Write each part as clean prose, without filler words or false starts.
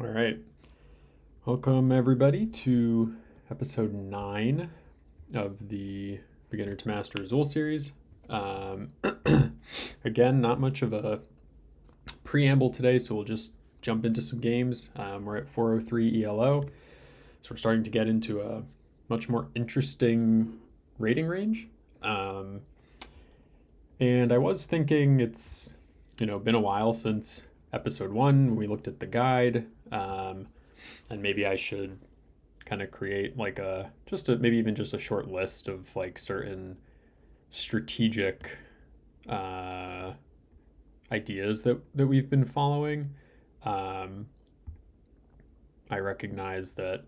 All right. Welcome, everybody, to episode 9 of the Beginner to Master Azul series. Um, Again, not much of a preamble today, so we'll just jump into some games. We're at 403 ELO, so we're starting to get into a much more interesting rating range. Um, and I was thinking it's been a while since episode 1 when we looked at the guide. And maybe I should kind of create like maybe even just a short list of like certain strategic uh, ideas that we've been following. Um, I recognize that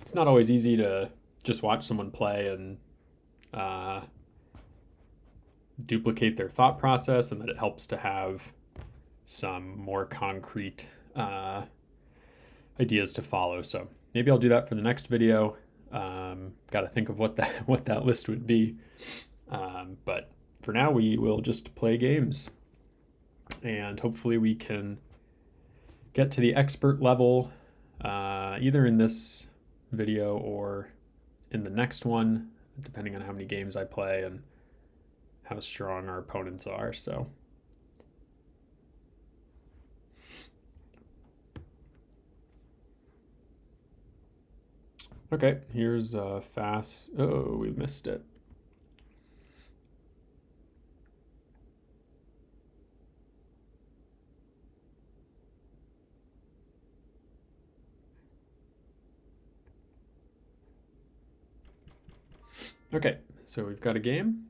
it's not always easy to just watch someone play and uh, duplicate their thought process, and that it helps to have some more concrete ideas to follow. So maybe I'll do that for the next video. Got to think of what that list would be. But for now, we will just play games, and hopefully we can get to the expert level, either in this video or in the next one, depending on how many games I play and how strong our opponents are. So. Okay, here's fast. Oh, we missed it. Okay, so we've got a game.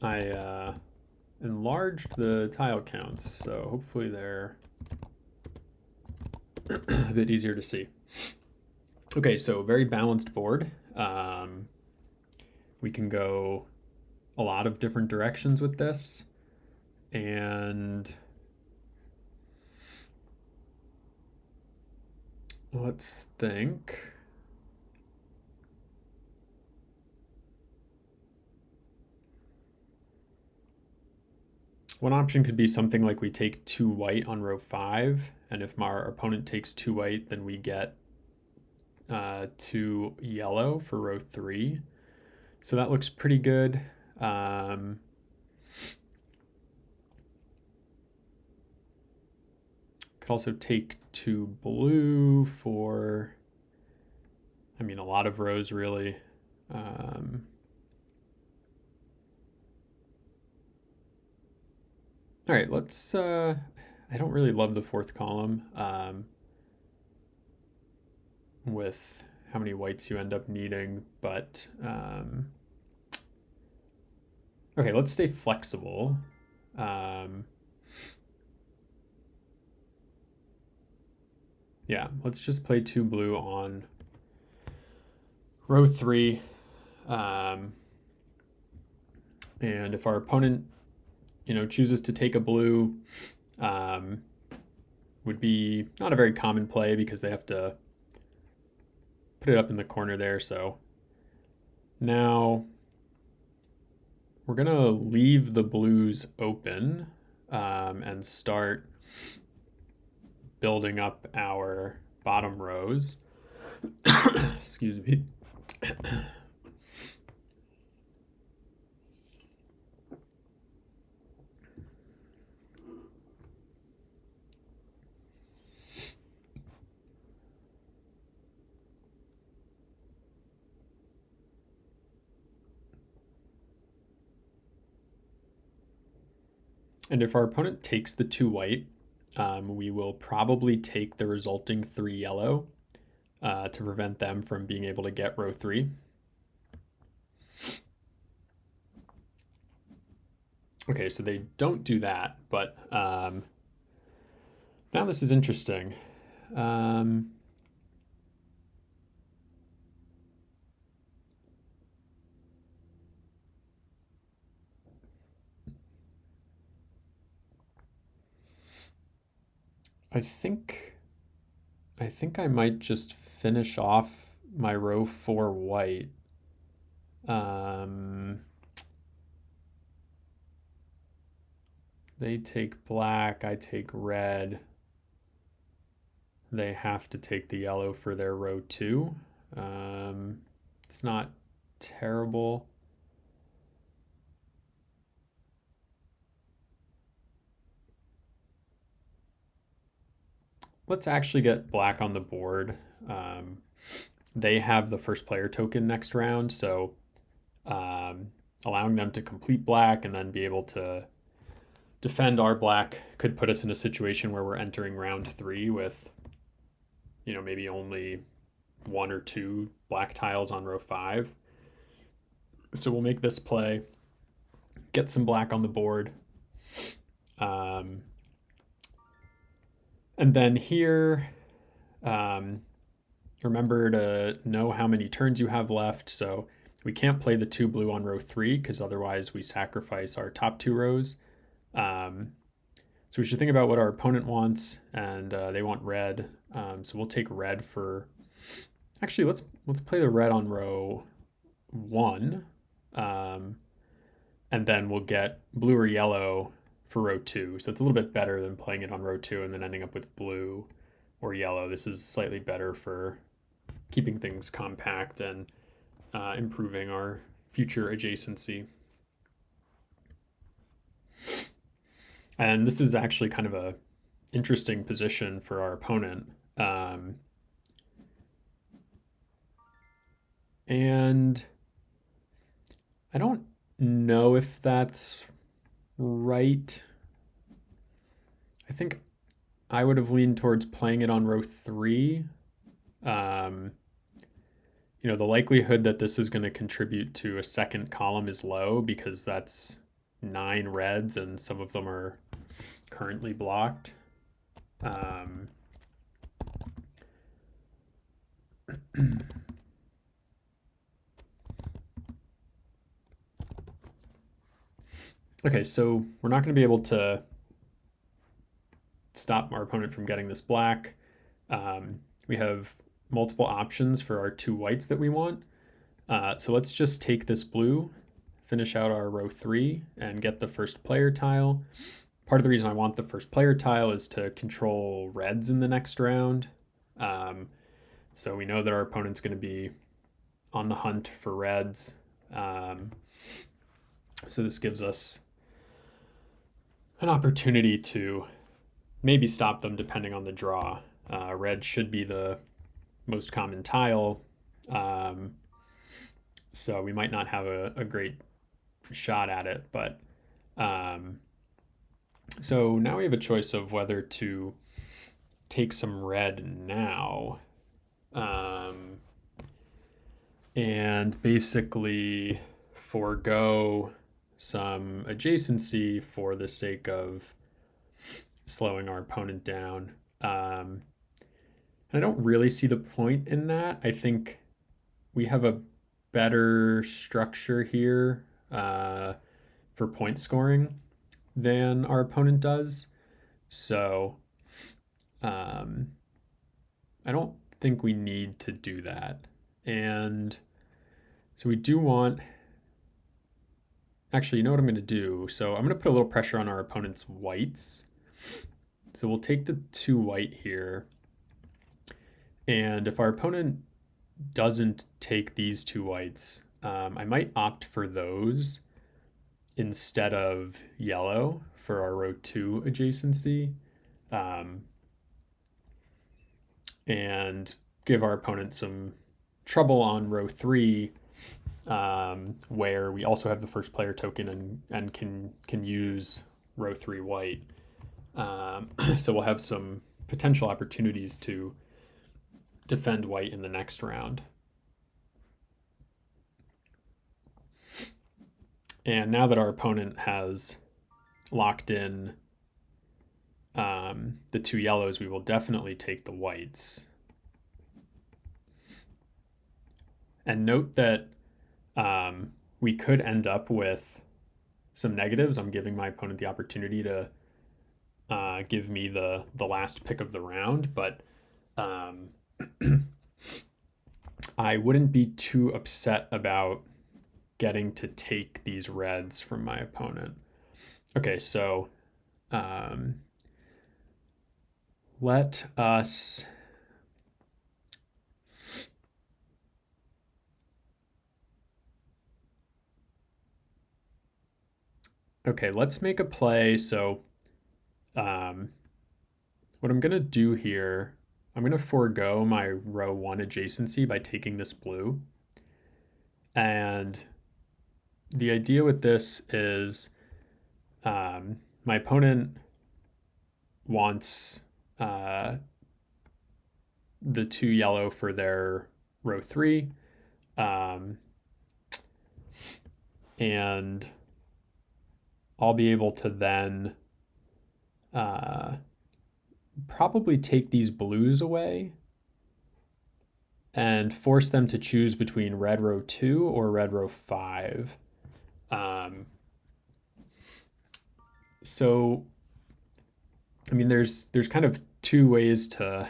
I enlarged the tile counts, so hopefully they're a bit easier to see. Okay, so very balanced board. We can go a lot of different directions with this, and let's think. One option could be something like we take 2 white on row 5, and if our opponent takes 2 white, then we get 2 yellow for row 3. So that looks pretty good. Could also take 2 blue for, a lot of rows really. All right, let's, I don't really love the 4th column with how many whites you end up needing, but okay, let's stay flexible. Yeah, let's just play 2 blue on row 3. And if our opponent chooses to take a blue, would be not a very common play because they have to put it up in the corner there. So now we're going to leave the blues open and start building up our bottom rows. Excuse me. And if our opponent takes the 2 white, we will probably take the resulting 3 yellow to prevent them from being able to get row 3. Okay, so they don't do that, but now this is interesting. I think I might just finish off my row 4 white. They take black, I take red. They have to take the yellow for their row 2. It's not terrible. Let's actually get black on the board. They have the first player token next round, so allowing them to complete black and then be able to defend our black could put us in a situation where we're entering round 3 with, maybe only 1 or 2 black tiles on row 5. So we'll make this play, get some black on the board. And then here, remember to know how many turns you have left. So we can't play the 2 blue on row 3 because otherwise we sacrifice our top 2 rows. So we should think about what our opponent wants, and they want red. So we'll take red for. Actually, let's play the red on row 1, and then we'll get blue or yellow for row 2. So it's a little bit better than playing it on row 2 and then ending up with blue or yellow. This is slightly better for keeping things compact and improving our future adjacency. And this is actually kind of a interesting position for our opponent. And I don't know if that's right. I think I would have leaned towards playing it on row 3. The likelihood that this is going to contribute to a second column is low because that's 9 reds and some of them are currently blocked. Okay, so we're not going to be able to stop our opponent from getting this black. We have multiple options for our 2 whites that we want. So let's just take this blue, finish out our row 3, and get the first player tile. Part of the reason I want the first player tile is to control reds in the next round. So we know that our opponent's going to be on the hunt for reds. So this gives us an opportunity to maybe stop them depending on the draw. Red should be the most common tile, so we might not have a great shot at it, but so now we have a choice of whether to take some red now and basically forego some adjacency for the sake of slowing our opponent down. I don't really see the point in that. I think we have a better structure here for point scoring than our opponent does. So I don't think we need to do that. And so we do want. Actually, you know what I'm going to do? So I'm going to put a little pressure on our opponent's whites. So we'll take the 2 white here. And if our opponent doesn't take these 2 whites, I might opt for those instead of yellow for our row 2 adjacency, and give our opponent some trouble on row 3, where we also have the first player token and can use row 3 white. So we'll have some potential opportunities to defend white in the next round. And now that our opponent has locked in the 2 yellows, we will definitely take the whites. And note that we could end up with some negatives. I'm giving my opponent the opportunity to give me the last pick of the round, but I wouldn't be too upset about getting to take these reds from my opponent. Okay, so Um, let us okay, let's make a play. So um, what I'm going to do here, I'm going to forego my row 1 adjacency by taking this blue. And the idea with this is my opponent wants the 2 yellow for their row 3. And I'll be able to then probably take these blues away and force them to choose between red row 2 or red row 5. So, I mean, there's kind of two ways to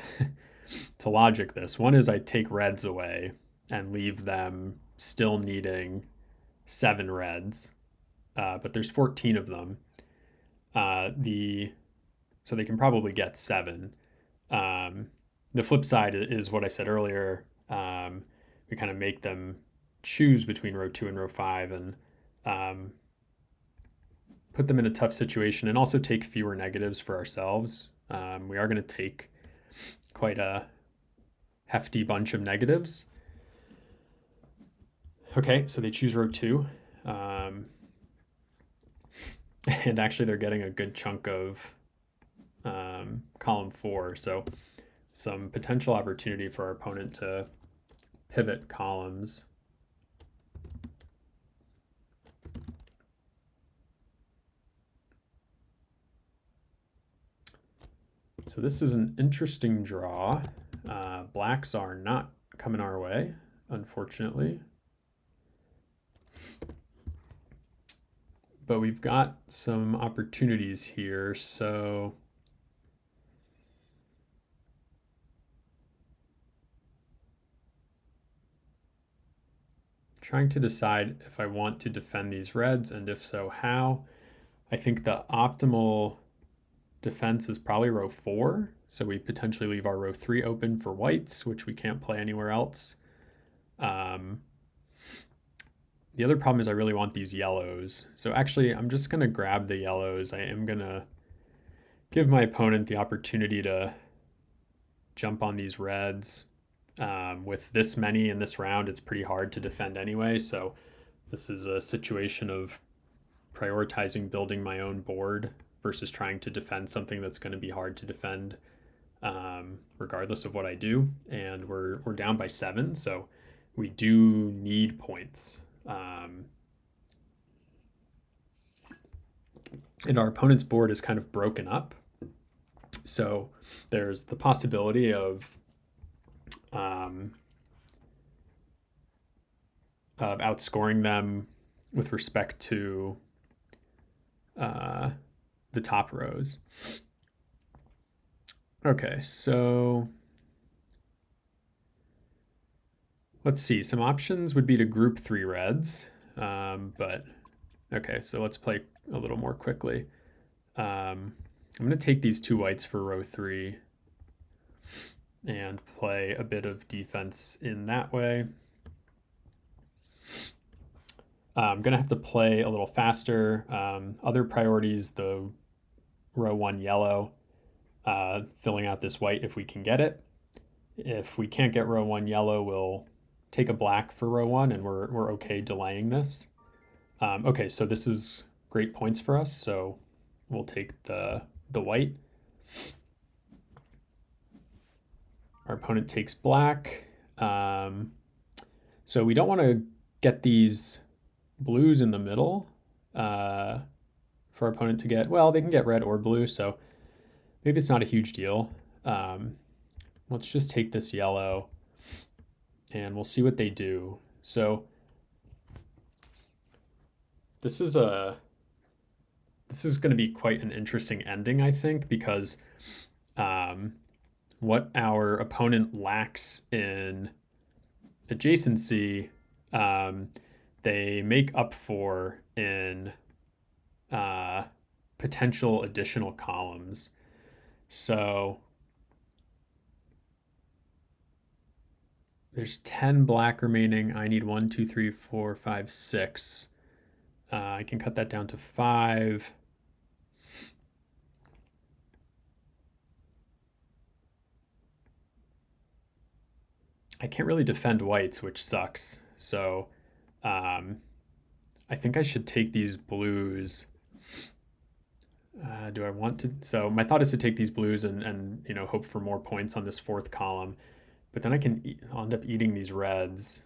to logic this. One is I take reds away and leave them still needing 7 reds, but there's 14 of them. So they can probably get 7. The flip side is what I said earlier. We kind of make them choose between row 2 and row 5 and put them in a tough situation and also take fewer negatives for ourselves. We are going to take quite a hefty bunch of negatives. Okay, so they choose row 2. And actually they're getting a good chunk of column 4. So some potential opportunity for our opponent to pivot columns. So this is an interesting draw. Blacks are not coming our way, unfortunately. But we've got some opportunities here, so trying to decide if I want to defend these reds, and if so, how. I think the optimal defense is probably row 4, so we potentially leave our row 3 open for whites, which we can't play anywhere else. The other problem is I really want these yellows. So actually, I'm just going to grab the yellows. I am going to give my opponent the opportunity to jump on these reds. With this many in this round, it's pretty hard to defend anyway. So this is a situation of prioritizing building my own board versus trying to defend something that's going to be hard to defend regardless of what I do. And we're down by 7, so we do need points. And our opponent's board is kind of broken up. So there's the possibility of outscoring them with respect to the top rows. Okay, so let's see. Some options would be to group 3 reds, but okay, so let's play a little more quickly. I'm going to take these 2 whites for row 3 and play a bit of defense in that way. I'm going to have to play a little faster. Other priorities, the row 1 yellow, filling out this white if we can get it. If we can't get row 1 yellow, we'll take a black for row 1, and we're okay delaying this. Okay, so this is great points for us, so we'll take the white. Our opponent takes black. So we don't want to get these blues in the middle for our opponent to get, well, they can get red or blue, so maybe it's not a huge deal. Let's just take this yellow and we'll see what they do. So this is going to be quite an interesting ending, I think, because what our opponent lacks in adjacency, they make up for in potential additional columns. So there's 10 black remaining. I need 1, 2, 3, 4, 5, 6. I can cut that down to 5. I can't really defend whites, which sucks. So I think I should take these blues. Do I want to? So my thought is to take these blues and hope for more points on this fourth column. But then I'll end up eating these reds.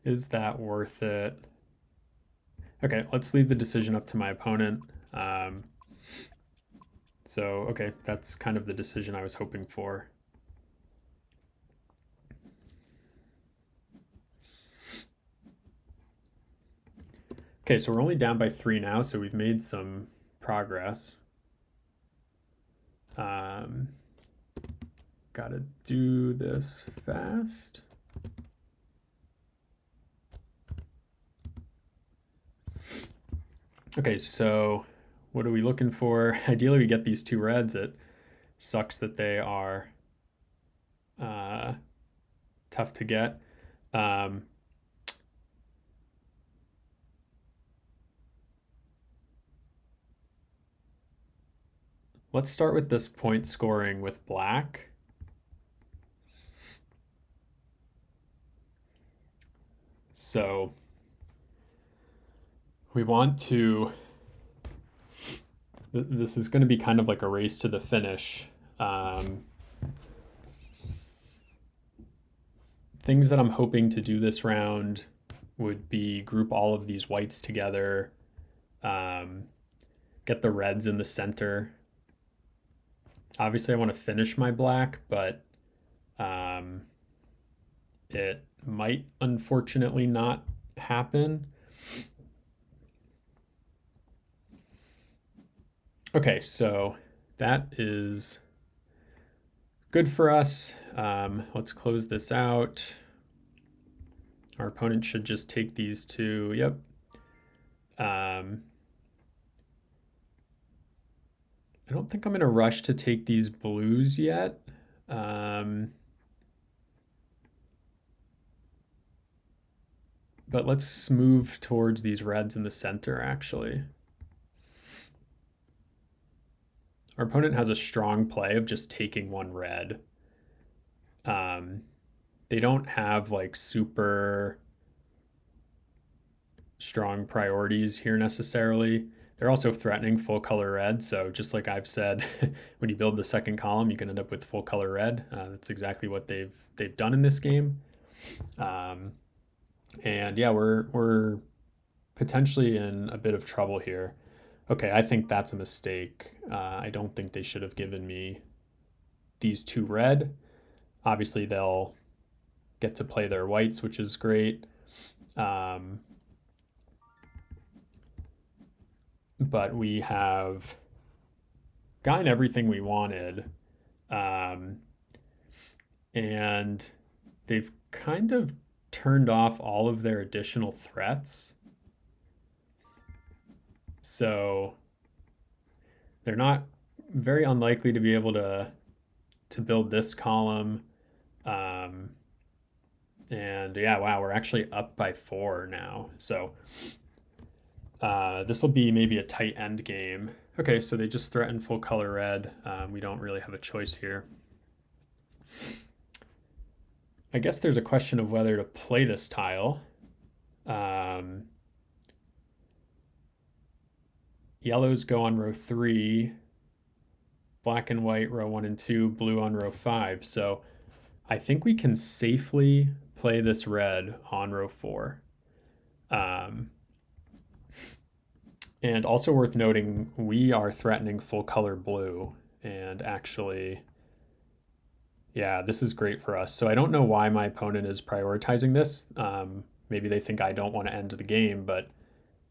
Is that worth it? Okay, let's leave the decision up to my opponent. Okay, that's kind of the decision I was hoping for. Okay, so we're only down by 3 now, so we've made some progress. Gotta do this fast. Okay, so what are we looking for? Ideally, we get these 2 reds. It sucks that they are tough to get. Let's start with this point scoring with black. So we want to, this is going to be kind of like a race to the finish. Things that I'm hoping to do this round would be group all of these whites together, get the reds in the center. Obviously, I want to finish my black, but it might unfortunately not happen. Okay, so that is good for us. Let's close this out. Our opponent should just take these 2. Yep. I don't think I'm in a rush to take these blues yet. But let's move towards these reds in the center, actually. Our opponent has a strong play of just taking 1 red. They don't have like super strong priorities here necessarily. They're also threatening full color red, so just like I've said, when you build the second column, you can end up with full color red. That's exactly what they've done in this game. And yeah, we're potentially in a bit of trouble here. Okay, I think that's a mistake. I don't think they should have given me these 2 red. Obviously, they'll get to play their whites, which is great. But we have gotten everything we wanted. And they've kind of turned off all of their additional threats. So they're not very unlikely to be able to build this column. And yeah, wow, we're actually up by 4 now. So this will be maybe a tight end game. Okay, so they just threatened full color red. We don't really have a choice here. I guess there's a question of whether to play this tile. Yellows go on row 3, black and white row 1 and 2, blue on row 5. So I think we can safely play this red on row 4. And also worth noting, we are threatening full color blue, and actually, yeah, this is great for us. So I don't know why my opponent is prioritizing this. Maybe they think I don't want to end the game, but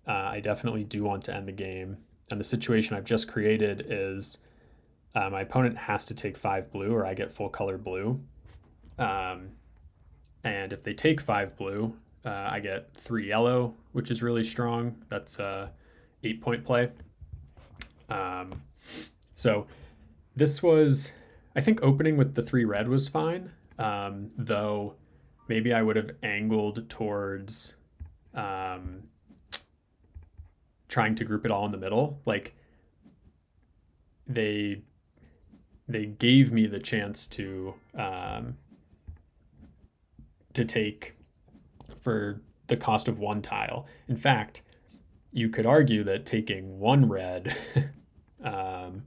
I definitely do want to end the game. And the situation I've just created is my opponent has to take 5 blue or I get full color blue. And if they take 5 blue, I get 3 yellow, which is really strong. That's 8-point play. Um, so this was, I think, opening with the 3 red was fine, though maybe I would have angled towards um, trying to group it all in the middle. Like they they gave me the chance to take for the cost of 1 tile. In fact, you could argue that taking 1 red um,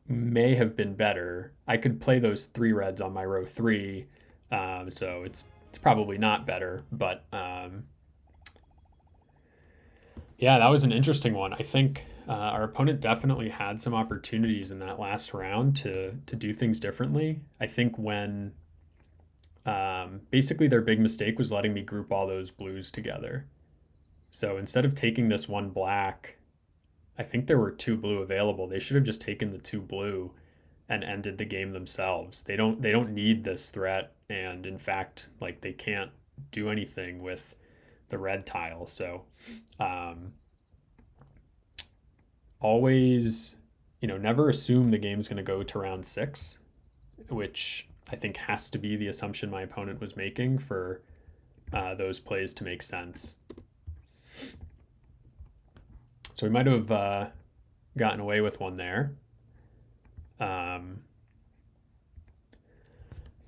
may have been better. I could play those 3 reds on my row 3, so it's probably not better. But yeah, that was an interesting one. I think our opponent definitely had some opportunities in that last round to do things differently. I think when basically their big mistake was letting me group all those blues together. So instead of taking this 1 black, I think there were 2 blue available. They should have just taken the 2 blue and ended the game themselves. They don't need this threat, and in fact, like they can't do anything with the red tile. So um, always, never assume the game's going to go to round 6, which I think has to be the assumption my opponent was making for those plays to make sense. So we might have gotten away with one there.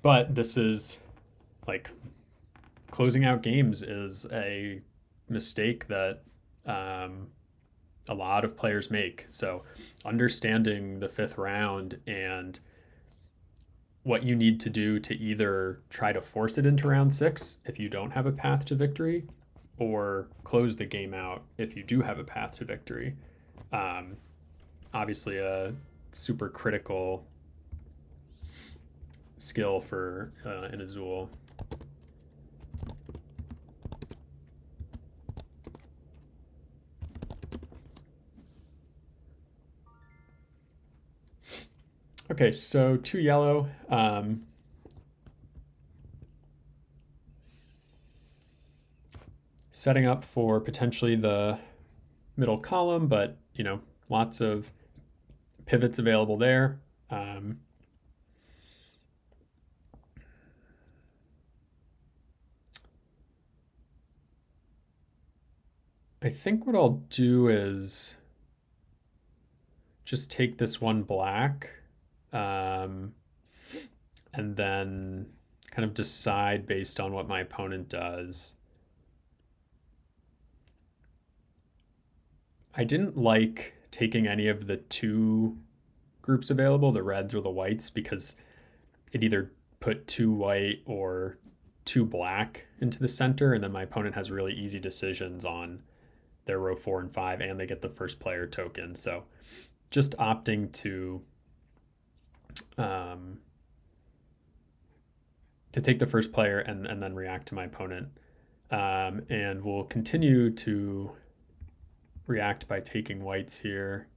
But this is like closing out games is a mistake that a lot of players make. So understanding the 5th round and what you need to do to either try to force it into round 6 if you don't have a path to victory, or close the game out if you do have a path to victory. Obviously, a super critical skill for in Azul. Okay, so 2 yellow. Setting up for potentially the middle column, but lots of pivots available there. I think what I'll do is just take this 1 black and then kind of decide based on what my opponent does. I didn't like taking any of the 2 groups available, the reds or the whites, because it either put 2 white or 2 black into the center, and then my opponent has really easy decisions on their row 4 and 5, and they get the first player token. So just opting to take the first player and then react to my opponent. And we'll continue to react by taking whites here.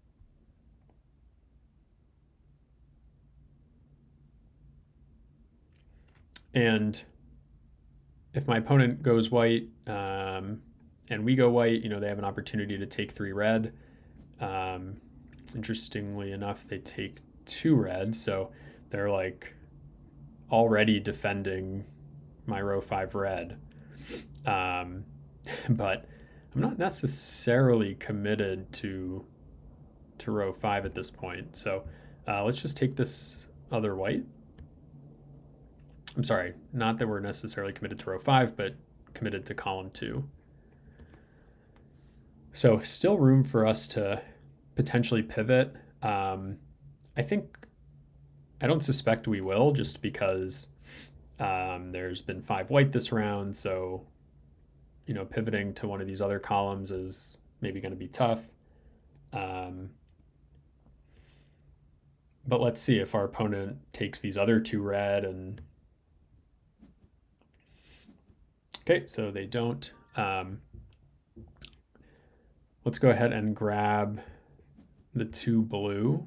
And if my opponent goes white and we go white, they have an opportunity to take 3 red. Interestingly enough, they take 2 red, so they're like already defending my row 5 red. But I'm not necessarily committed to row 5 at this point. So let's just take this other white. I'm sorry, not that we're necessarily committed to row 5, but committed to column 2. So still room for us to potentially pivot. I don't suspect we will, just because there's been 5 white this round, so pivoting to one of these other columns is maybe going to be tough. But let's see if our opponent takes these other 2 red and okay, so they don't. Let's go ahead and grab the 2 blue.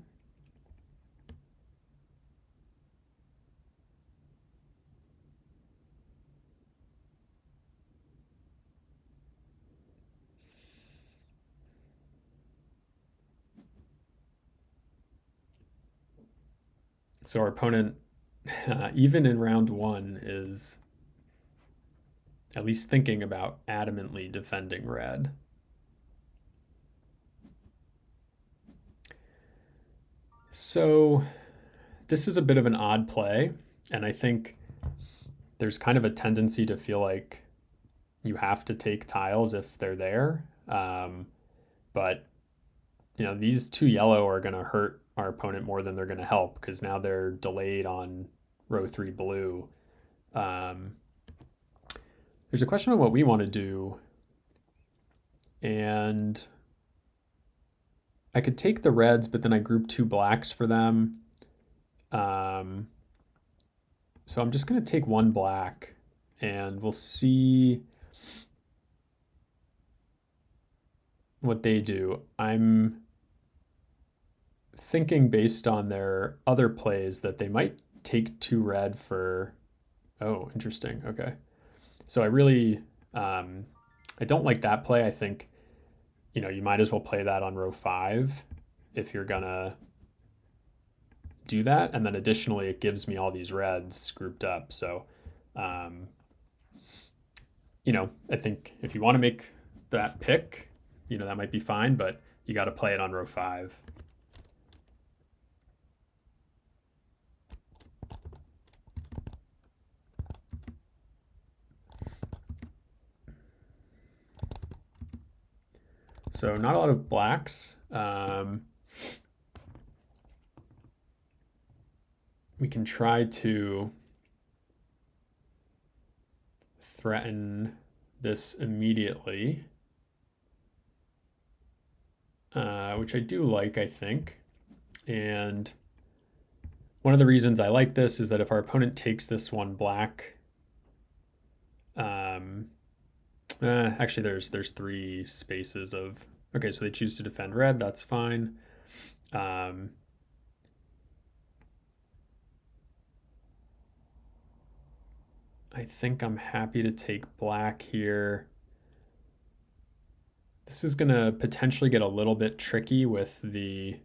So our opponent, even in round one, is at least thinking about adamantly defending red. So this is a bit of an odd play, and I think there's kind of a tendency to feel like you have to take tiles if they're there. But these two yellow are going to hurt our opponent more than they're going to help because now they're delayed on row 3 blue. There's a question on what we want to do, and I could take the reds, but then I group 2 blacks for them. So I'm just going to take 1 black, and we'll see what they do. I'm thinking based on their other plays that they might take 2 red for... Oh, interesting. Okay. So I really, I don't like that play. I think, you might as well play that on row 5 if you're gonna do that. And then additionally, it gives me all these reds grouped up. So, I think if you want to make that pick, that might be fine, but you got to play it on row 5. So not a lot of blacks. We can try to threaten this immediately, which I do like, I think. And one of the reasons I like this is that if our opponent takes this 1 black, actually there's 3 spaces of, okay, so they choose to defend red, that's fine. I think I'm happy to take black here. This is going to potentially get a little bit tricky with the...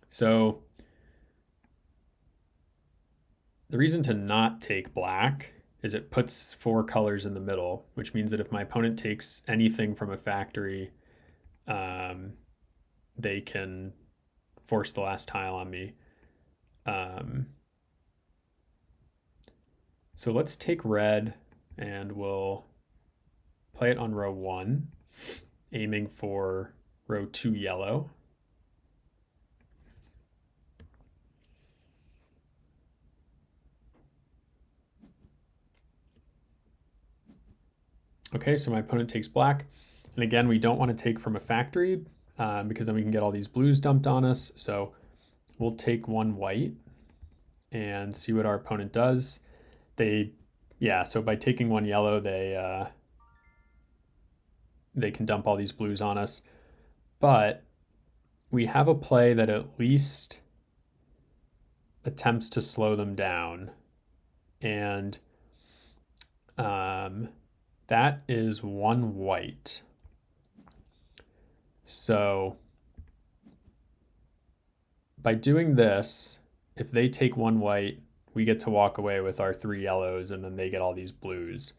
So the reason to not take black is it puts 4 colors in the middle, which means that if my opponent takes anything from a factory, they can force the last tile on me. So let's take red and we'll play it on row 1, aiming for row 2 yellow. Okay, so my opponent takes black. And again, we don't want to take from a factory because then we can get all these blues dumped on us. So we'll take 1 white and see what our opponent does. So by taking 1 yellow, they can dump all these blues on us. But we have a play that at least attempts to slow them down. And that is 1 white. So by doing this, if they take 1 white, we get to walk away with our 3 yellows, and then they get all these blues.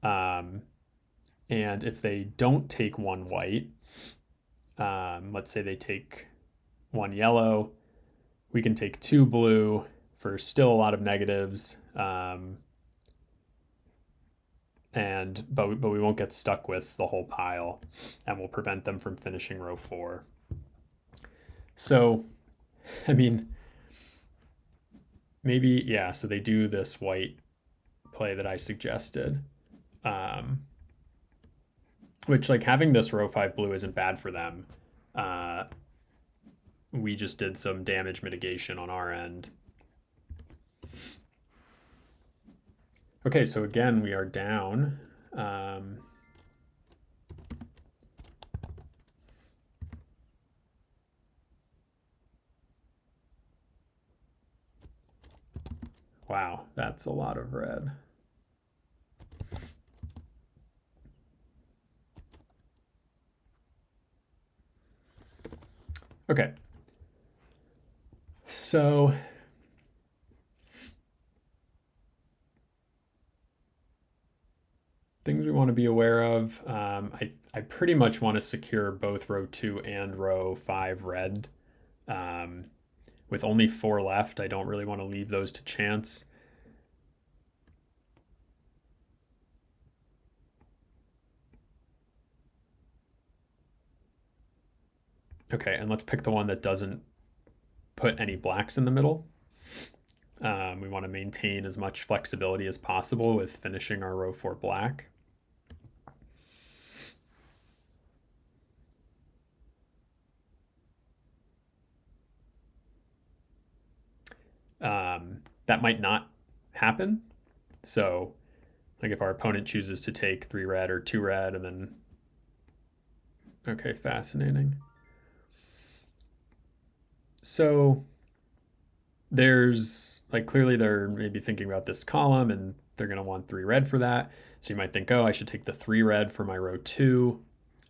And if they don't take 1 white, let's say they take 1 yellow, we can take 2 blue for still a lot of negatives. But we won't get stuck with the whole pile, and we'll prevent them from finishing row 4. So, I mean, maybe, yeah, so they do this white play that I suggested, which, like, having this row 5 blue isn't bad for them. We just did some damage mitigation on our end. Okay, so again, we are down. Wow, that's a lot of red. Okay. So things we want to be aware of. I pretty much want to secure both row 2 and row 5 red. Um, with only 4 left, I don't really want to leave those to chance. Okay, and let's pick the one that doesn't put any blacks in the middle. We want to maintain as much flexibility as possible with finishing our row 4 black. That might not happen. So, like if our opponent chooses to take 3 red or 2 red and then... Okay, fascinating. So there's like clearly they're maybe thinking about this column and they're going to want 3 red for that. So you might think, oh, I should take the 3 red for my row 2.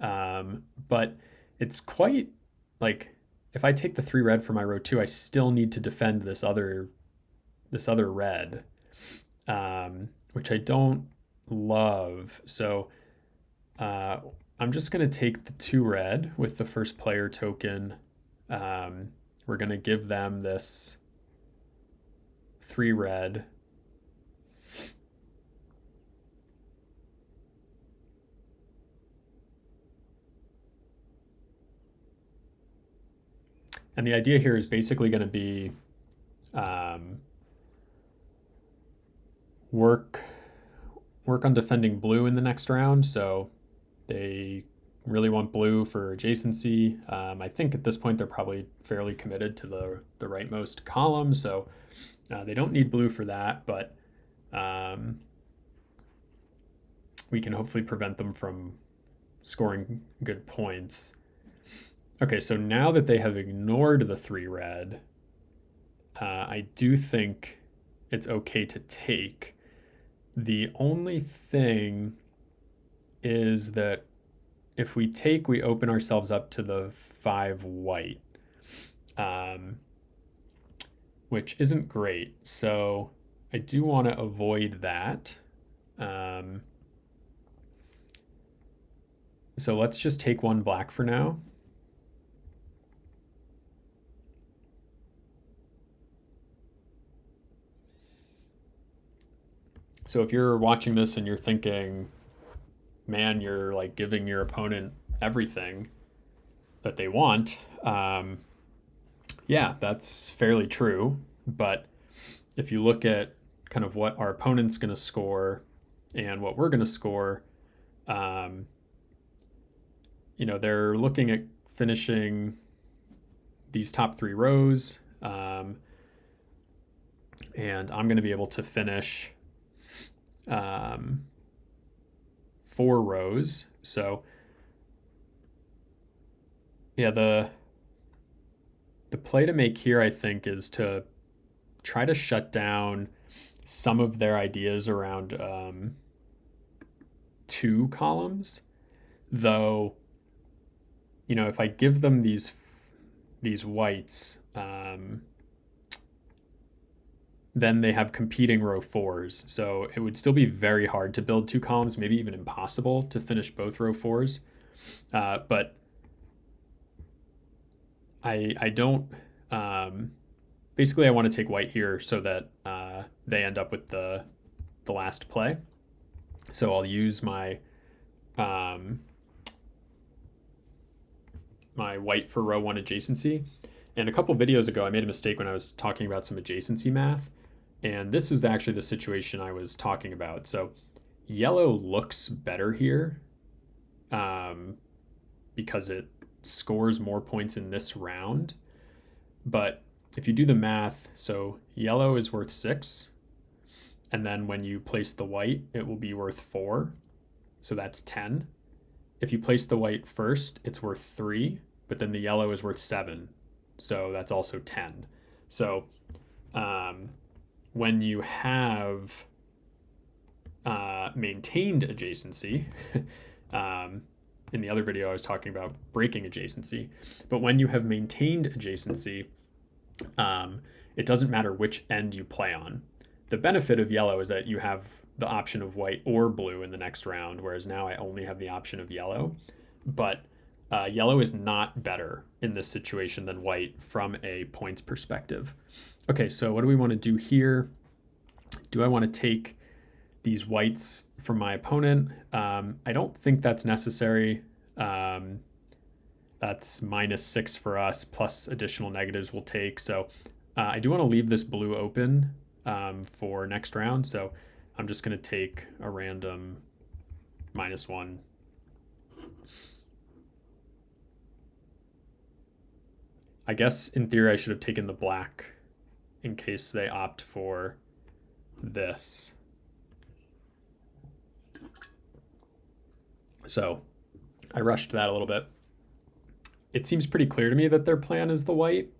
But it's quite like if I take the 3 red for my row 2, I still need to defend this other red, which I don't love. So I'm just going to take the 2 red with the first player token. We're going to give them this 3 red. And the idea here is basically going to be work on defending blue in the next round. So they really want blue for adjacency. I think at this point they're probably fairly committed to the rightmost column, so they don't need blue for that, but we can hopefully prevent them from scoring good points. Okay, so now that they have ignored the 3 red, I do think it's okay to take. The only thing is that if we take, we open ourselves up to the 5 white, which isn't great. So I do want to avoid that. So let's just take 1 black for now. So if you're watching this and you're thinking, man, you're like giving your opponent everything that they want, yeah, that's fairly true. But if you look at kind of what our opponent's going to score and what we're going to score, they're looking at finishing these top 3 rows, and I'm going to be able to finish 4 rows. So yeah, the play to make here, I think, is to try to shut down some of their ideas around 2 columns. Though, if I give them these whites, then they have competing row 4s. So it would still be very hard to build 2 columns, maybe even impossible to finish both row 4s. But I don't, basically I want to take white here so that they end up with the last play. So I'll use my my white for row 1 adjacency. And a couple videos ago, I made a mistake when I was talking about some adjacency math. And this is actually the situation I was talking about. So yellow looks better here because it scores more points in this round. But if you do the math, so yellow is worth 6. And then when you place the white, it will be worth 4. So that's 10. If you place the white first, it's worth 3. But then the yellow is worth 7. So that's also 10. So when you have maintained adjacency, in the other video I was talking about breaking adjacency, but when you have maintained adjacency, it doesn't matter which end you play on. The benefit of yellow is that you have the option of white or blue in the next round, whereas now I only have the option of yellow. But yellow is not better in this situation than white from a points perspective. Okay, so what do we want to do here? Do I want to take these whites from my opponent? I don't think that's necessary. That's -6 for us, plus additional negatives we'll take. So I do want to leave this blue open for next round. So I'm just going to take a random -1. I guess in theory I should have taken the black in case they opt for this. So I rushed that a little bit. It seems pretty clear to me that their plan is the white,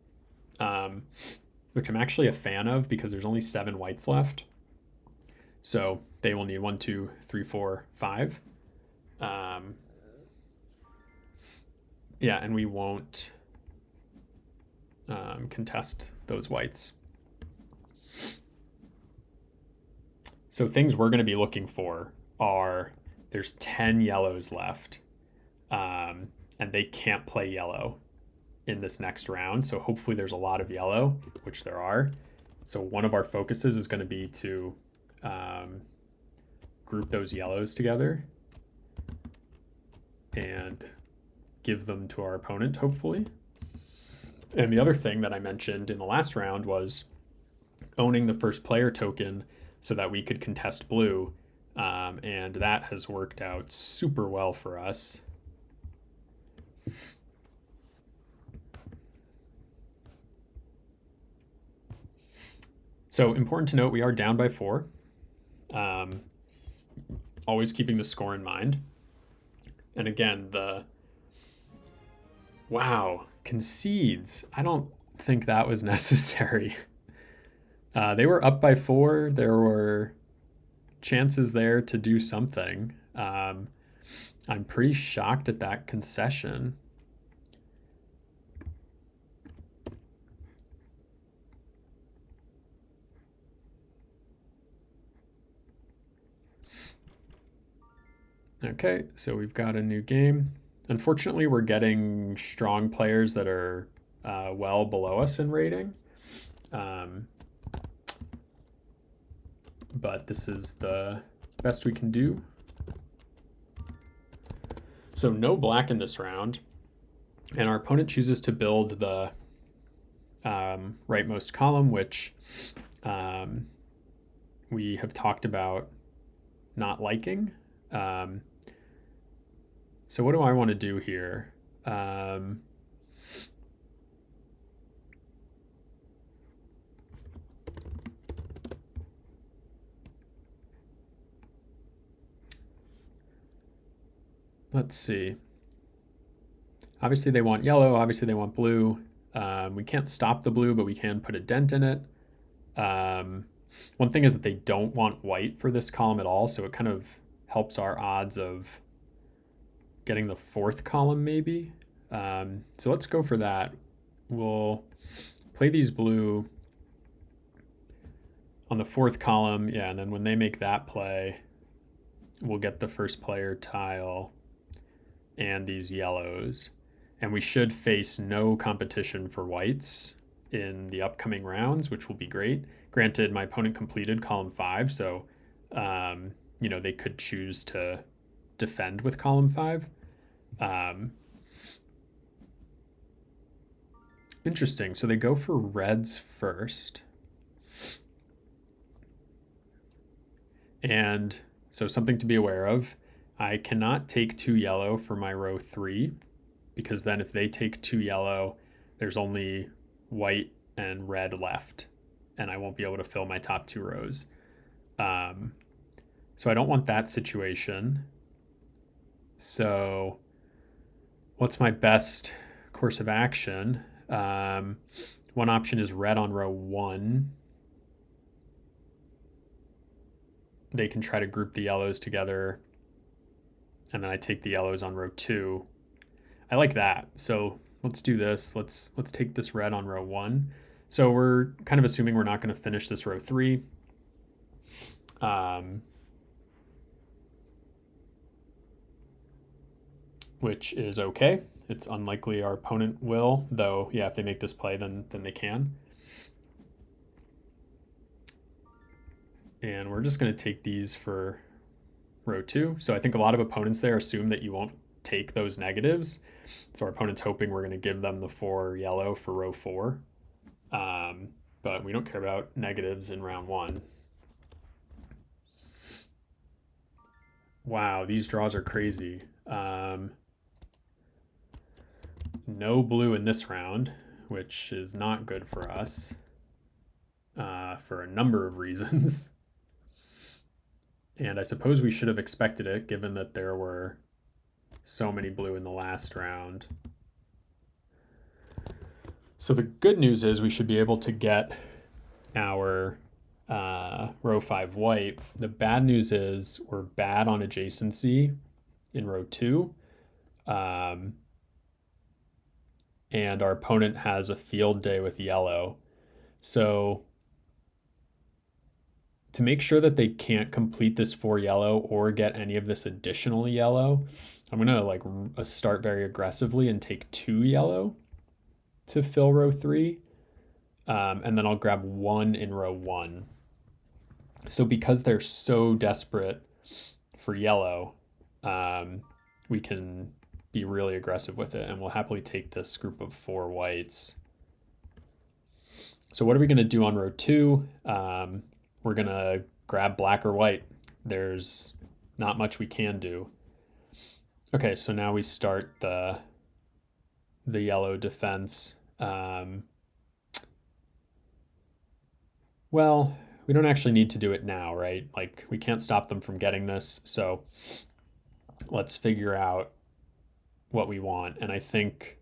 which I'm actually a fan of because there's only 7 whites left. So they will need 1, 2, 3, 4, 5. Yeah, and we won't contest those whites. So things we're going to be looking for are there's 10 yellows left, and they can't play yellow in this next round. So hopefully there's a lot of yellow, which there are. So one of our focuses is going to be to group those yellows together and give them to our opponent, hopefully. And the other thing that I mentioned in the last round was owning the first player token so that we could contest blue. And that has worked out super well for us. So important to note, we are down by 4. Always keeping the score in mind. And again, wow, concedes. I don't think that was necessary. They were up by 4. There were chances there to do something. I'm pretty shocked at that concession. Okay, so we've got a new game. Unfortunately, we're getting strong players that are well below us in rating. But this is the best we can do. So no black in this round. And our opponent chooses to build the rightmost column, which we have talked about not liking. So what do I want to do here? Let's see. Obviously they want yellow, obviously they want blue. We can't stop the blue, but we can put a dent in it. One thing is that they don't want white for this column at all, so it kind of helps our odds of getting the 4th column maybe. So let's go for that. We'll play these blue on the 4th column, yeah, and then when they make that play, we'll get the first player tile and these yellows. And we should face no competition for whites in the upcoming rounds, which will be great. Granted, my opponent completed column 5, so they could choose to defend with column 5. Interesting. So they go for reds first. And so something to be aware of, I cannot take 2 yellow for my row 3, because then if they take 2 yellow, there's only white and red left, and I won't be able to fill my top 2 rows. So I don't want that situation. So what's my best course of action? One option is red on row 1. They can try to group the yellows together, and then I take the yellows on row 2. I like that. So let's do this. Let's take this red on row 1. So we're kind of assuming we're not going to finish this row 3. Which is okay. It's unlikely our opponent will, though, yeah, if they make this play, then they can. And we're just going to take these for row 2. So I think a lot of opponents there assume that you won't take those negatives. So our opponent's hoping we're going to give them the 4 yellow for row 4. But we don't care about negatives in round 1. Wow, these draws are crazy. No blue in this round, which is not good for us for a number of reasons. And I suppose we should have expected it, given that there were so many blue in the last round. So the good news is we should be able to get our row 5 white. The bad news is we're bad on adjacency in row 2. And our opponent has a field day with yellow. So to make sure that they can't complete this 4 yellow or get any of this additional yellow, I'm gonna like start very aggressively and take 2 yellow to fill row 3. And then I'll grab 1 in row 1. So because they're so desperate for yellow, we can be really aggressive with it, and we'll happily take this group of 4 whites. So what are we going to do on row 2? We're going to grab black or white. There's not much we can do. Okay, so now we start the yellow defense. Well, we don't actually need to do it now, right? Like, we can't stop them from getting this, so let's figure out what we want. And I think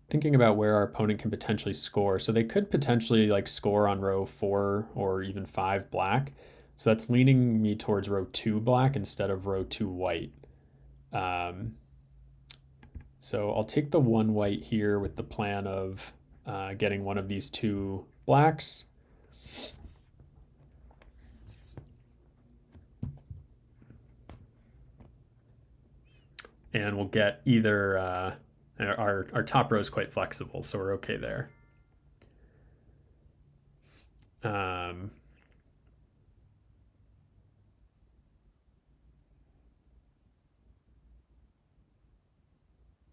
thinking about where our opponent can potentially score. So they could potentially like score on row 4 or even 5 black. So that's leaning me towards row 2 black instead of row 2 white. So I'll take the 1 white here with the plan of getting one of these 2 blacks. And we'll get either, our top row is quite flexible, so we're okay there.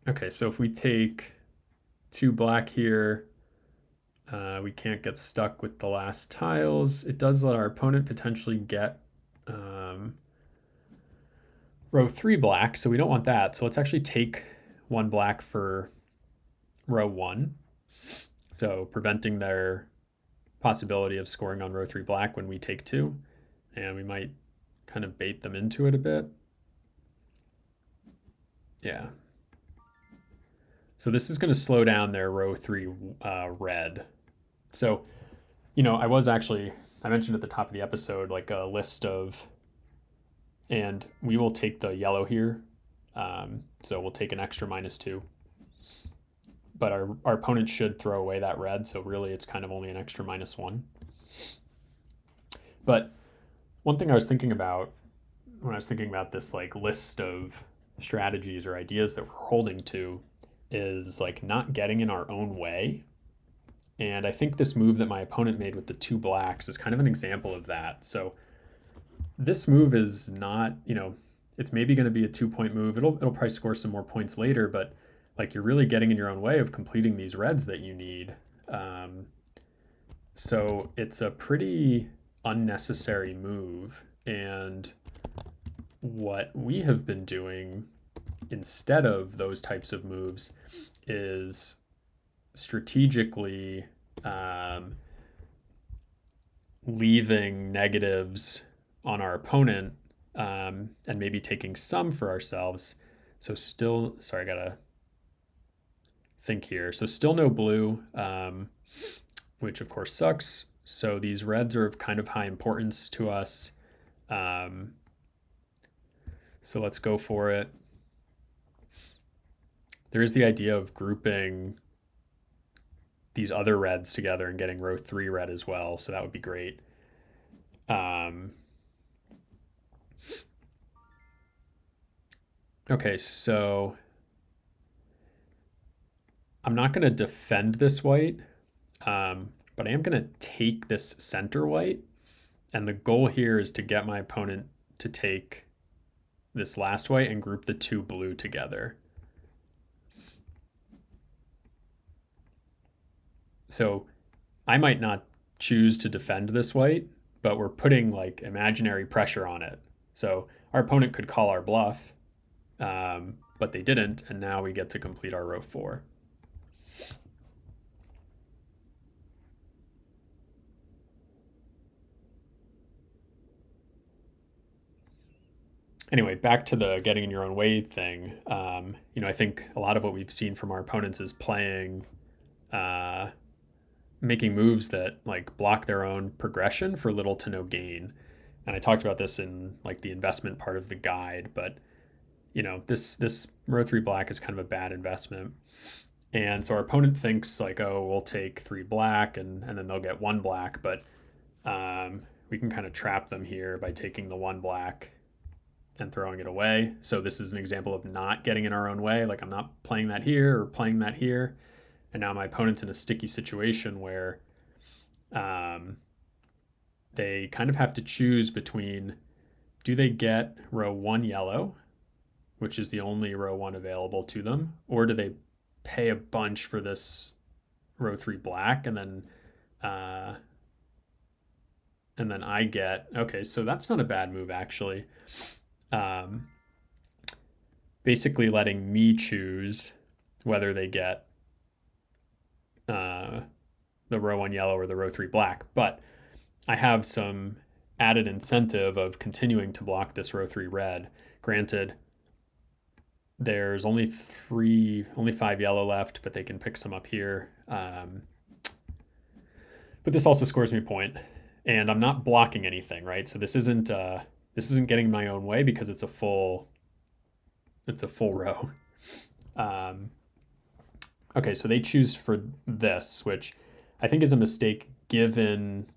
Okay, so if we take 2 black here, we can't get stuck with the last tiles. It does let our opponent potentially get row 3 black, so we don't want that. So let's actually take 1 black for row 1. So preventing their possibility of scoring on row 3 black when we take 2. And we might kind of bait them into it a bit. Yeah. So this is going to slow down their row 3 red. So, you know, I mentioned at the top of the episode, like a list of, and we will take the yellow here. So we'll take an extra -2. But our opponent should throw away that red, so really it's kind of only an extra -1. But one thing I was thinking about when I was thinking about this like list of strategies or ideas that we're holding to is like not getting in our own way. And I think this move that my opponent made with the 2 blacks is kind of an example of that. So this move is not, you know, it's maybe going to be a 2-point move. It'll probably score some more points later, but like you're really getting in your own way of completing these reds that you need. So it's a pretty unnecessary move. And what we have been doing instead of those types of moves is strategically leaving negatives on our opponent and maybe taking some for ourselves. So still, sorry, I gotta think here. So still no blue, which of course sucks. So these reds are of kind of high importance to us. So let's go for it. There is the idea of grouping these other reds together and getting row 3 red as well, so that would be great. Okay, so I'm not going to defend this white, but I am going to take this center white. And the goal here is to get my opponent to take this last white and group the 2 blue together. So I might not choose to defend this white, but we're putting like imaginary pressure on it. So our opponent could call our bluff, but they didn't, and now we get to complete our row 4. Anyway, back to the getting in your own way thing. I think a lot of what we've seen from our opponents is playing, making moves that like block their own progression for little to no gain. And I talked about this in like the investment part of the guide, but this row 3 black is kind of a bad investment. And so our opponent thinks like, oh, we'll take 3 black and then they'll get 1 black, but we can kind of trap them here by taking the 1 black and throwing it away. So this is an example of not getting in our own way. Like I'm not playing that here or playing that here. And now my opponent's in a sticky situation where they kind of have to choose between, do they get row 1 yellow, which is the only row 1 available to them, or do they pay a bunch for this row 3 black and then I get, okay, so that's not a bad move actually. Basically letting me choose whether they get the row 1 yellow or the row 3 black, but I have some added incentive of continuing to block this row 3 red. Granted, there's only 5 yellow left, but they can pick some up here. But this also scores me a point, and I'm not blocking anything, right? So this isn't getting my own way because it's a full row. Okay, so they choose for this, which I think is a mistake given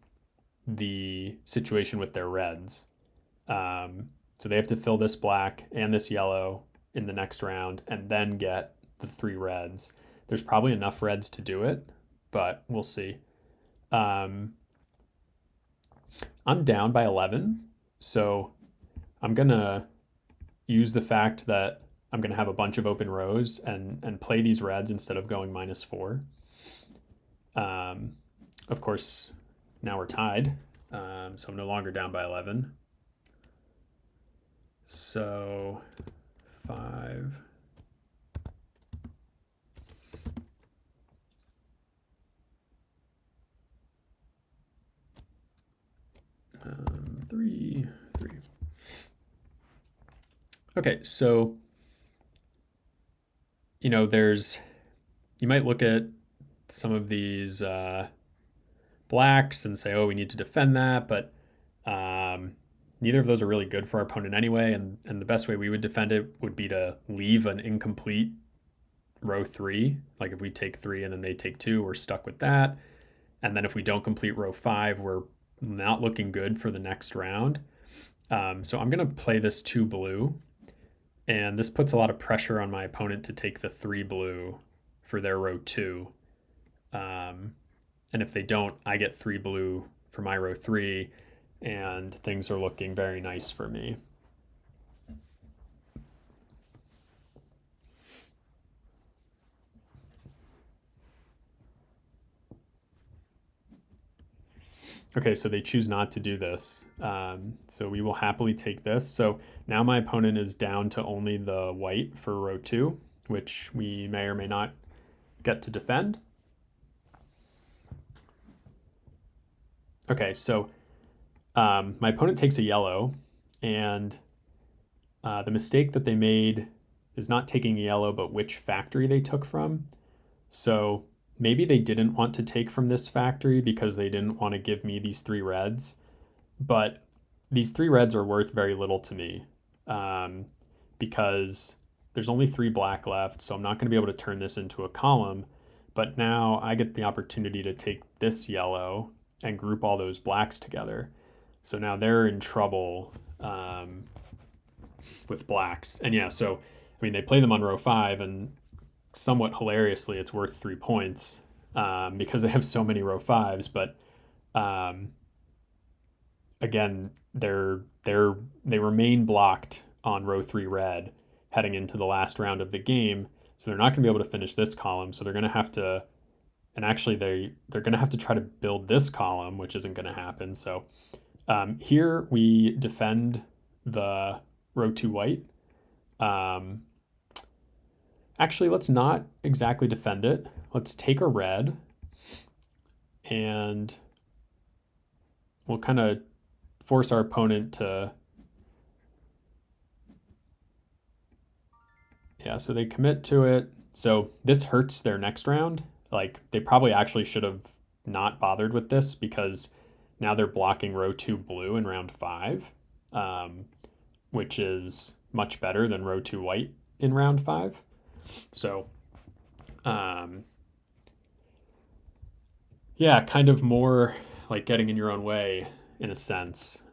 the situation with their reds. So they have to fill this black and this yellow in the next round and then get the 3 reds. There's probably enough reds to do it, but we'll see. I'm down by 11, so I'm going to use the fact that I'm going to have a bunch of open rows and play these reds instead of going -4. Of course, now we're tied, so I'm no longer down by 11. So 5. 3. Okay, so you might look at some of these blacks and say, oh, we need to defend that, but neither of those are really good for our opponent anyway, and the best way we would defend it would be to leave an incomplete row 3. Like if we take 3 and then they take 2, we're stuck with that. And then if we don't complete row 5, we're not looking good for the next round. So I'm going to play this 2 blue, and this puts a lot of pressure on my opponent to take the 3 blue for their row 2. And if they don't, I get 3 blue for my row 3, and things are looking very nice for me. Okay, so they choose not to do this. So we will happily take this. So now my opponent is down to only the white for row 2, which we may or may not get to defend. Okay, so my opponent takes a yellow, and the mistake that they made is not taking a yellow, but which factory they took from. So maybe they didn't want to take from this factory because they didn't want to give me these 3 reds, but these 3 reds are worth very little to me. because there's only 3 black left, so I'm not going to be able to turn this into a column. But now I get the opportunity to take this yellow and group all those blacks together. So now they're in trouble with blacks. And yeah, so I mean, they play them on row 5, and somewhat hilariously, it's worth 3 points because they have so many row 5s. But again, they remain blocked on row 3 red heading into the last round of the game. So they're not going to be able to finish this column. So they're going to have to, and actually they're going to have to try to build this column, which isn't going to happen. So here we defend the row 2 white. Actually, let's not exactly defend it. Let's take a red and we'll kind of force our opponent to, yeah, so they commit to it. So this hurts their next round. Like, they probably actually should have not bothered with this because now they're blocking row 2 blue in round 5, which is much better than row 2 white in round 5. So, yeah, kind of more like getting in your own way in a sense.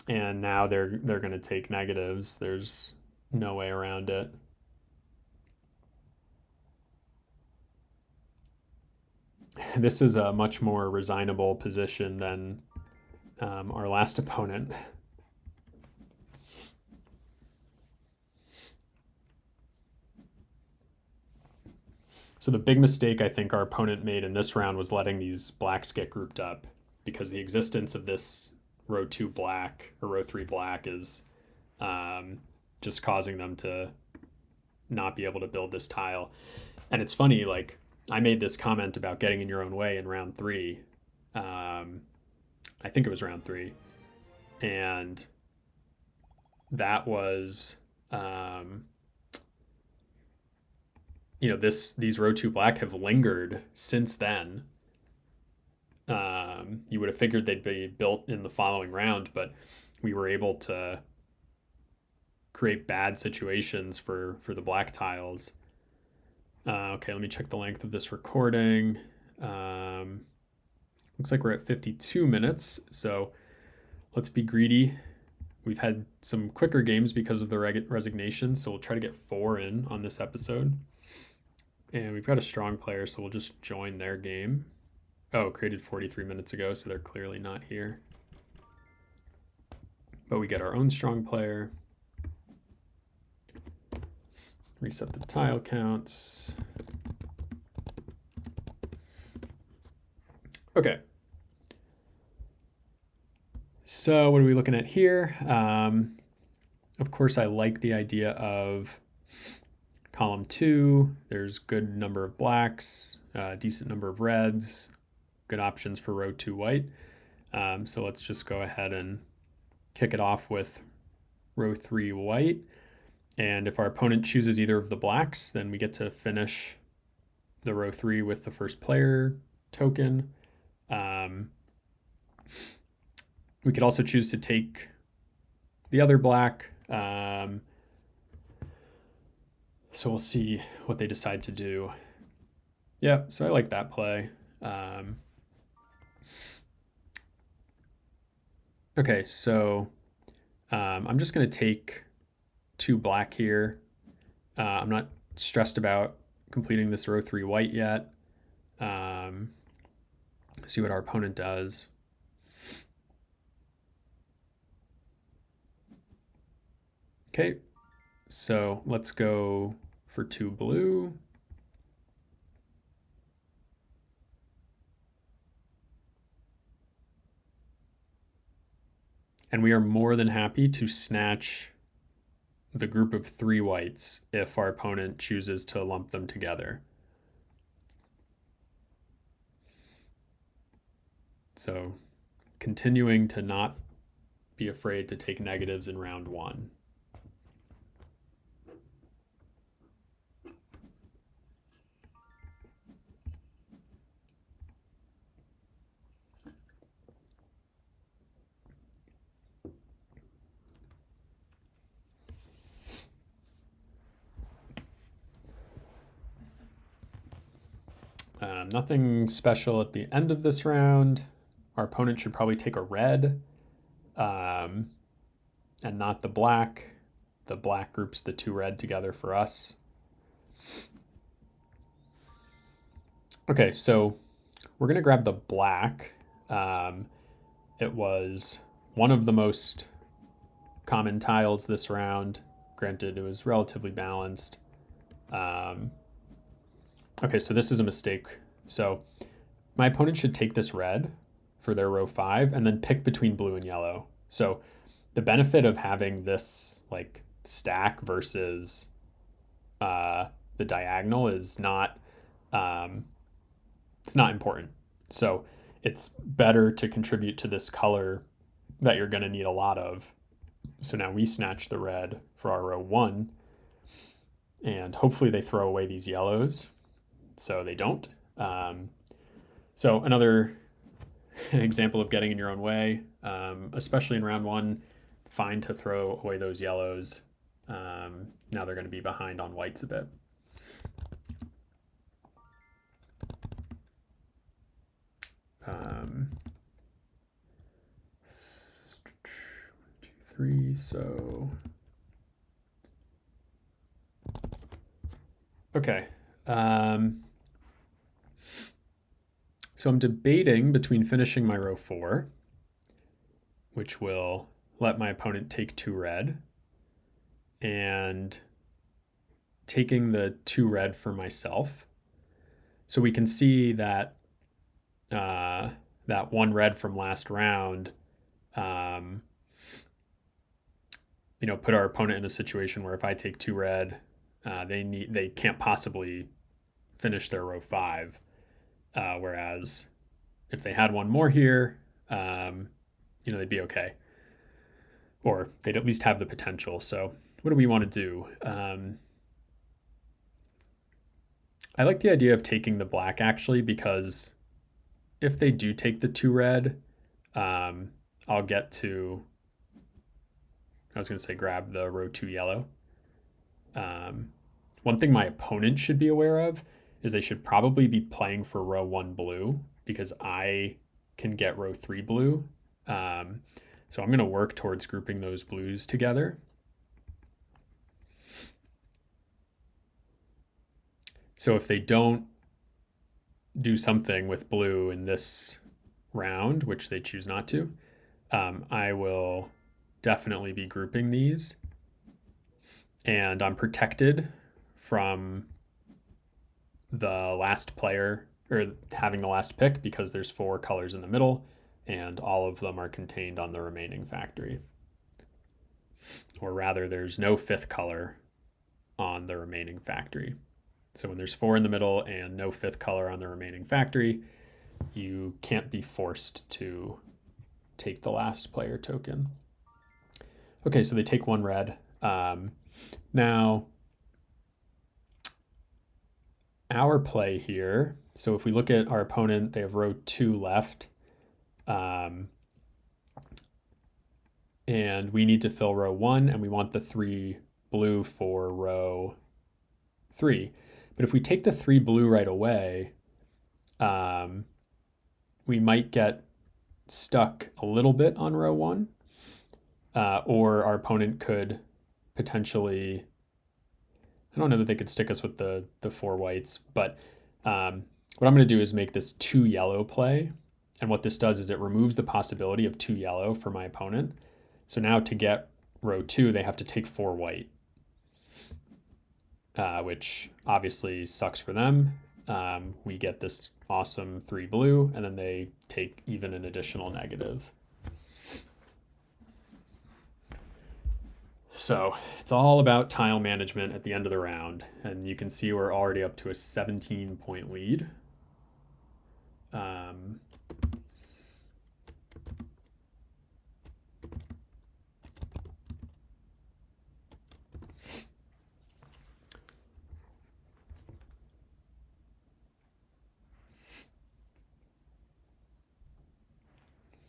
And now they're going to take negatives. There's no way around it. This is a much more resignable position than our last opponent. So the big mistake I think our opponent made in this round was letting these blacks get grouped up, because the existence of this row 2 black or row 3 black is just causing them to not be able to build this tile. And it's funny, like, I made this comment about getting in your own way in round 3. I think it was round 3. And that was, these row 2 black have lingered since then. You would have figured they'd be built in the following round, but we were able to create bad situations for the black tiles. Okay, let me check the length of this recording. Looks like we're at 52 minutes, so let's be greedy. We've had some quicker games because of the resignation, so we'll try to get 4 in on this episode. And we've got a strong player, so we'll just join their game. Oh, created 43 minutes ago, so they're clearly not here. But we get our own strong player. Reset the tile counts. Okay. So what are we looking at here? Of course, I like the idea of column 2. There's good number of blacks, decent number of reds, good options for row 2 white. So let's just go ahead and kick it off with row 3 white. And if our opponent chooses either of the blacks, then we get to finish the row 3 with the first player token. We could also choose to take the other black. So we'll see what they decide to do. Yeah, so I like that play. Okay, so I'm just going to take 2 black here. I'm not stressed about completing this row 3 white yet. See what our opponent does. Okay, so let's go for 2 blue. And we are more than happy to snatch the group of 3 whites if our opponent chooses to lump them together. So continuing to not be afraid to take negatives in round 1. Nothing special at the end of this round. Our opponent should probably take a red and not the black. The black groups the two red together for us. Okay, so we're going to grab the black. It was one of the most common tiles this round. Granted, it was relatively balanced. Okay, so this is a mistake. So my opponent should take this red for their row 5 and then pick between blue and yellow. So the benefit of having this like stack versus the diagonal is not it's not important. So it's better to contribute to this color that you're going to need a lot of. So now we snatch the red for our row 1, and hopefully they throw away these yellows. So they don't. So another example of getting in your own way, especially in round 1, fine to throw away those yellows. Now they're going to be behind on whites a bit. So okay. So I'm debating between finishing my row 4, which will let my opponent take 2 red, and taking the 2 red for myself. So we can see that that 1 red from last round put our opponent in a situation where if I take 2 red, they can't possibly finish their row 5. Whereas if they had 1 more here, they'd be okay, or they'd at least have the potential. So what do we want to do? I like the idea of taking the black actually, because if they do take the 2 red, I'll get to, I was going to say grab the row 2 yellow. One thing my opponent should be aware of is they should probably be playing for row 1 blue, because I can get row 3 blue. So I'm going to work towards grouping those blues together. So if they don't do something with blue in this round, which they choose not to, I will definitely be grouping these. And I'm protected from the last player, or having the last pick, because there's 4 colors in the middle and all of them are contained on the remaining factory. Or rather, there's no 5th color on the remaining factory. So when there's 4 in the middle and no 5th color on the remaining factory, you can't be forced to take the last player token. Okay, so they take 1 red. Now, our play here, so if we look at our opponent, they have row 2 left. And we need to fill row 1, and we want the 3 blue for row 3. But if we take the 3 blue right away, we might get stuck a little bit on row 1, or our opponent could potentially, I don't know that they could stick us with the 4 whites, but what I'm going to do is make this 2 yellow play. And what this does is it removes the possibility of 2 yellow for my opponent. So now to get row 2, they have to take 4 white, which obviously sucks for them. We get this awesome 3 blue, and then they take even an additional negative. So it's all about tile management at the end of the round, and you can see we're already up to a 17-point lead.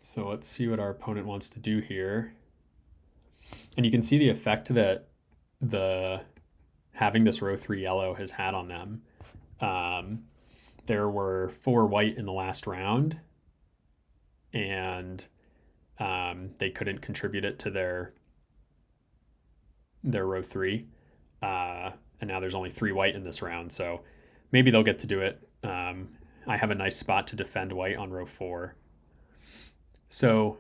So let's see what our opponent wants to do here. And you can see the effect that having this row 3 yellow has had on them. there were 4 white in the last round, and they couldn't contribute it to their row 3. And now there's only 3 white in this round, so maybe they'll get to do it. I have a nice spot to defend white on row 4. So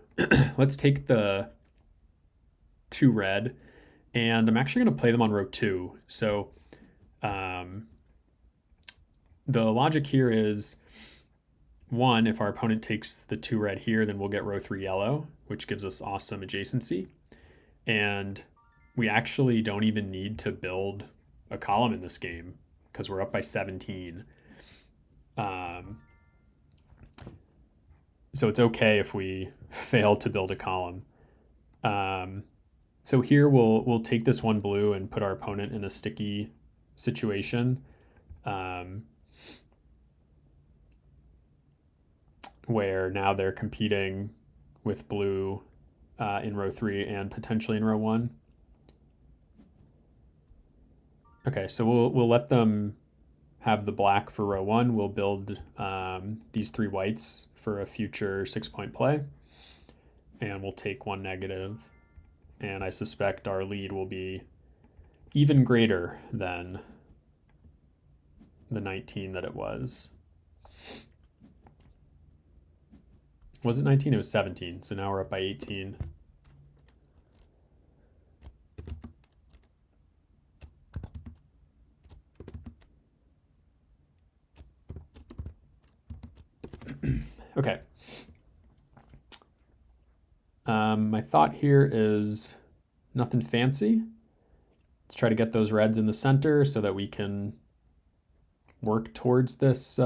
let's take the 2 red, and I'm actually going to play them on row 2. So the logic here is, 1, if our opponent takes the 2 red here, then we'll get row 3 yellow, which gives us awesome adjacency. And we actually don't even need to build a column in this game because we're up by 17. So it's okay if we fail to build a column. So here we'll take this 1 blue and put our opponent in a sticky situation, where now they're competing with blue in row 3 and potentially in row 1. Okay, so we'll let them have the black for row 1. We'll build these 3 whites for a future 6-point play, and we'll take 1 negative. And I suspect our lead will be even greater than the 19 that it was. Was it 19? It was 17. So now we're up by 18. Okay. My thought here is nothing fancy. Let's try to get those reds in the center so that we can work towards this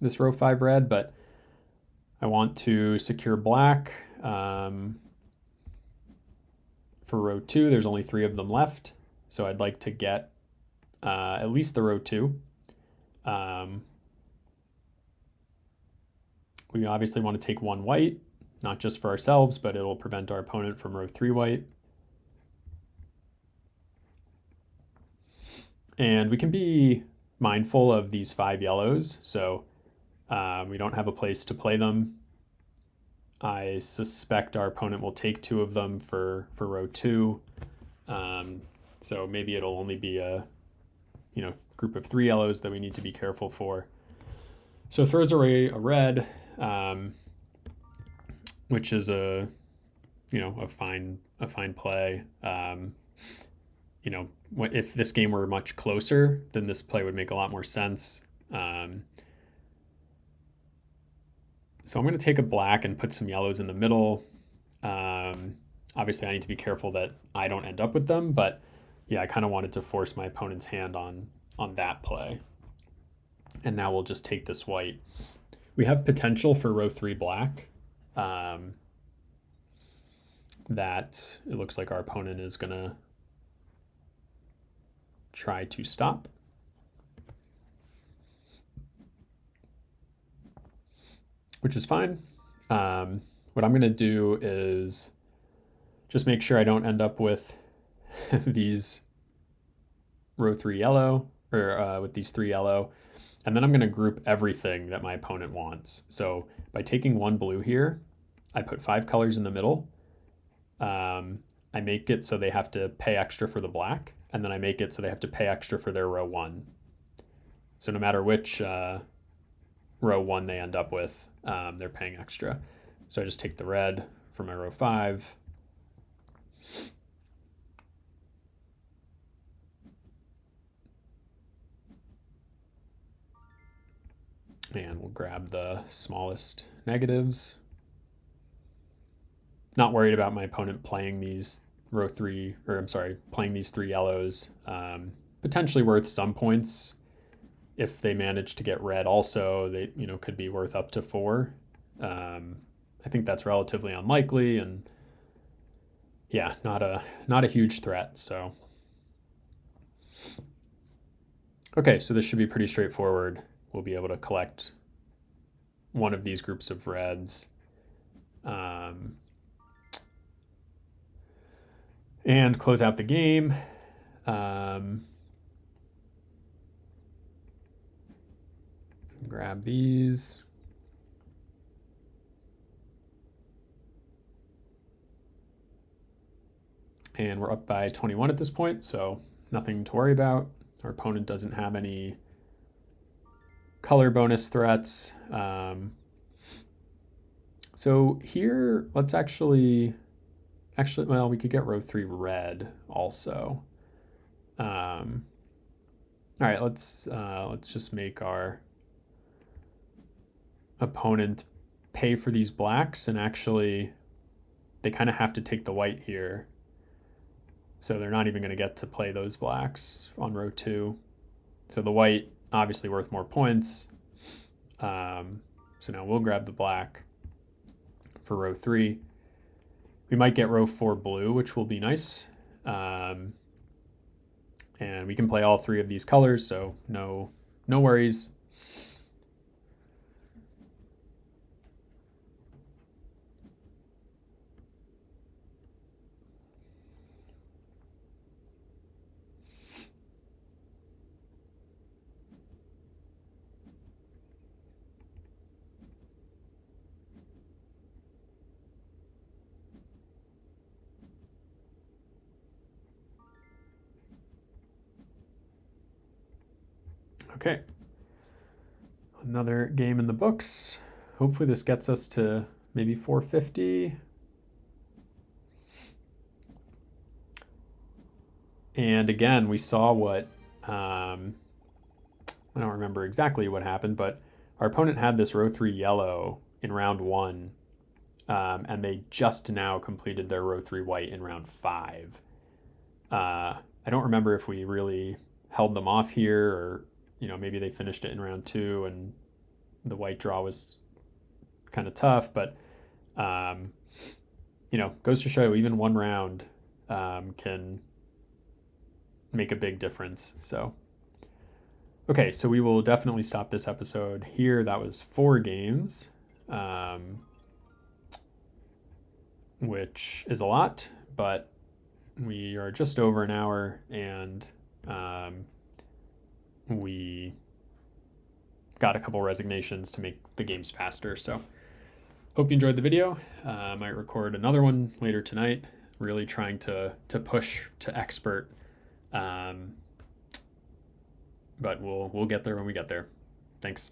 this row 5 red, but I want to secure black. For row 2, there's only 3 of them left, so I'd like to get at least the row 2. We obviously want to take 1 white, not just for ourselves, but it'll prevent our opponent from row 3 white. And we can be mindful of these 5 yellows, so we don't have a place to play them. I suspect our opponent will take 2 of them for row 2. So maybe it'll only be a group of 3 yellows that we need to be careful for. So throws away a red, which is a fine play. If this game were much closer, then this play would make a lot more sense. So I'm going to take a black and put some yellows in the middle. Obviously, I need to be careful that I don't end up with them, but yeah, I kind of wanted to force my opponent's hand on that play. And now we'll just take this white. We have potential for row 3 black. That it looks like our opponent is going to try to stop. Which is fine. What I'm going to do is just make sure I don't end up with these row 3 yellow, or with these 3 yellow. And then I'm going to group everything that my opponent wants. So by taking 1 blue here, I put 5 colors in the middle. I make it so they have to pay extra for the black, and then I make it so they have to pay extra for their row 1. So no matter which row 1 they end up with, they're paying extra. So I just take the red for my row 5. And we'll grab the smallest negatives. Not worried about my opponent playing these playing these 3 yellows. Potentially worth some points. If they manage to get red also, they could be worth up to 4. I think that's relatively unlikely, and yeah, not a huge threat. So okay, so this should be pretty straightforward. We'll be able to collect one of these groups of reds. And close out the game. grab these. And we're up by 21 at this point, so nothing to worry about. Our opponent doesn't have any color bonus threats. So here, let's actually, well, we could get row 3 red also. All right, let's just make our opponent pay for these blacks, and actually they kind of have to take the white here. So they're not even going to get to play those blacks on row 2. So the white obviously worth more points. So now we'll grab the black for row 3. We might get row 4 blue, which will be nice. And we can play all 3 of these colors, so no worries. Okay, another game in the books. Hopefully this gets us to maybe 450. And again, we saw what, I don't remember exactly what happened, but our opponent had this row 3 yellow in round 1, and they just now completed their row 3 white in round 5. I don't remember if we really held them off here, or maybe they finished it in round 2 and the white draw was kind of tough, but goes to show even one round can make a big difference. So okay, so we will definitely stop this episode here. That was 4 games, which is a lot, but we are just over an hour, and we got a couple resignations to make the games faster. So hope you enjoyed the video. I might record another one later tonight, really trying to push to expert. But we'll get there when we get there. Thanks.